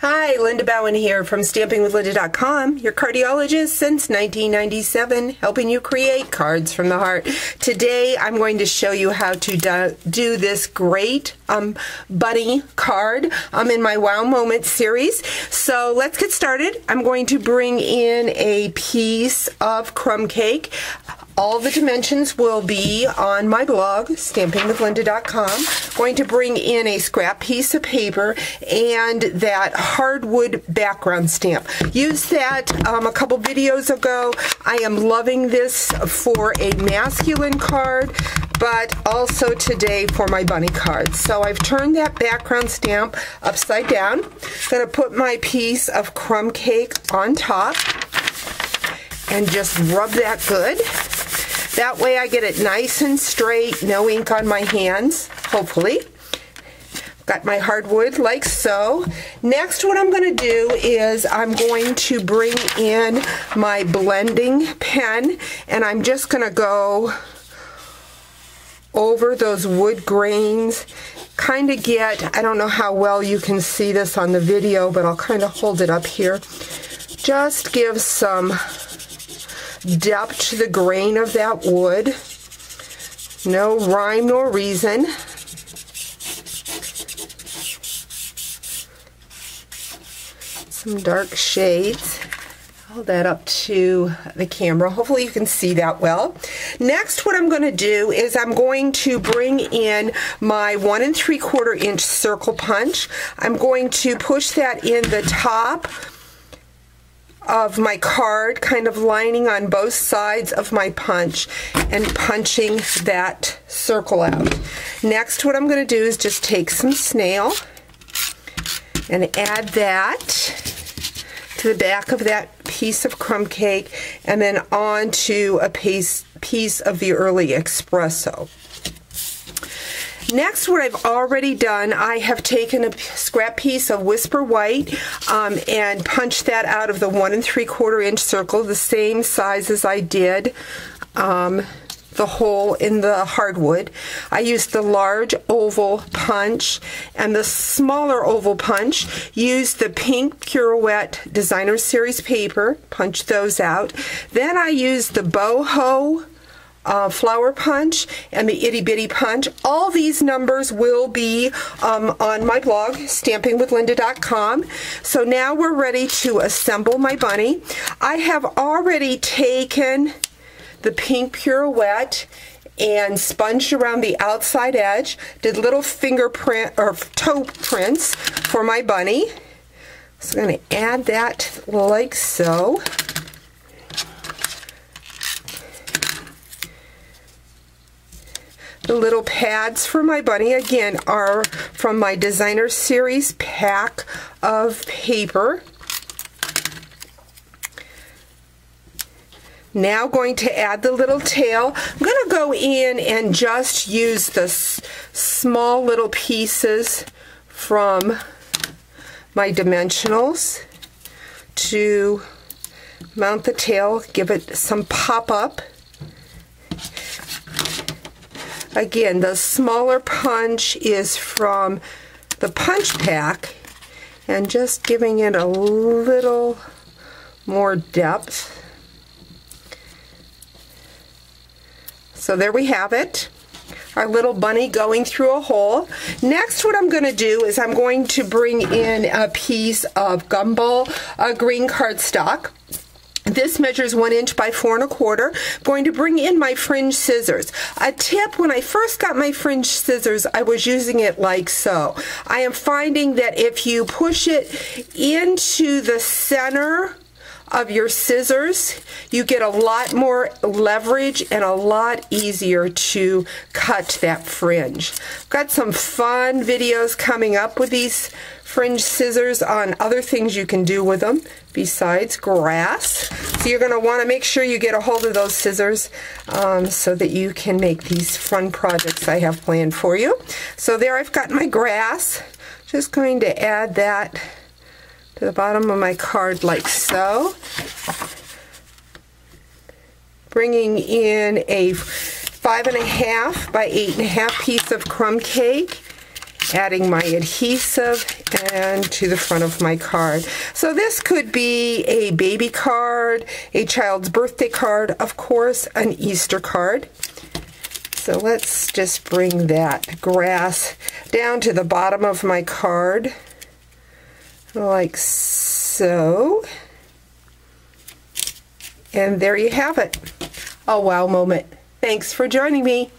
Hi, Linda Bowen here from StampingWithLinda.com, your cardiologist since 1997, helping you create cards from the heart. Today, I'm going to show you how to do this great bunny card in my Wow Moment series. So let's get started. I'm going to bring in a piece of crumb cake. All the dimensions will be on my blog, StampingWithLinda.com. Going to bring in a scrap piece of paper and that hardwood background stamp. Used that a couple videos ago. I am loving this for a masculine card, but also today for my bunny card. So I've turned that background stamp upside down. Going to put my piece of crumb cake on top and just rub that good. That way I get it nice and straight, no ink on my hands, hopefully. Got my hardwood like so. Next, what I'm going to do is I'm going to bring in my blending pen, and I'm just going to go over those wood grains, kind of get, I don't know how well you can see this on the video, but I'll kind of hold it up here. Just give some depth to the grain of that wood. No rhyme nor reason. Some dark shades. Hold that up to the camera. Hopefully you can see that well. Next, what I'm going to do is I'm going to bring in my 1 3/4 inch circle punch. I'm going to push that in the top of my card, kind of lining on both sides of my punch and punching that circle out. Next, what I'm going to do is just take some snail and add that to the back of that piece of crumb cake and then onto a piece of the early espresso. Next, what I've already done, I have taken a scrap piece of Whisper White and punched that out of the 1 3/4 inch circle, the same size as I did the hole in the hardwood. I used the large oval punch, and the smaller oval punch used the pink Pirouette Designer Series paper, punched those out. Then I used the boho flower punch and the itty bitty punch. All these numbers will be on my blog, StampingWithLinda.com. So now we're ready to assemble my bunny. I have already taken the pink Pirouette and sponged around the outside edge, did little fingerprint or toe prints for my bunny. So I'm going to add that like so. The little pads for my bunny, again, are from my Designer Series pack of paper. Now going to add the little tail. I'm going to go in and just use the small little pieces from my dimensionals to mount the tail, give it some pop-up. Again, the smaller punch is from the punch pack, and just giving it a little more depth. So there we have it, our little bunny going through a hole. Next, what I'm going to do is I'm going to bring in a piece of gumball green cardstock. This measures 1 inch by 4 1/4. I'm going to bring in my fringe scissors. A tip, when I first got my fringe scissors, I was using it like so. I am finding that if you push it into the center of your scissors, you get a lot more leverage and a lot easier to cut that fringe. Got some fun videos coming up with these fringe scissors on other things you can do with them besides grass. So you're going to want to make sure you get a hold of those scissors so that you can make these fun projects I have planned for you. So there I've got my grass. Just going to add that to the bottom of my card like so. Bringing in a 5 1/2 by 8 1/2 piece of crumb cake adding my adhesive and to the front of my card. So this could be a baby card, a child's birthday card, of course, an Easter card. So let's just bring that grass down to the bottom of my card, like so. And there you have it. A wow moment. Thanks for joining me.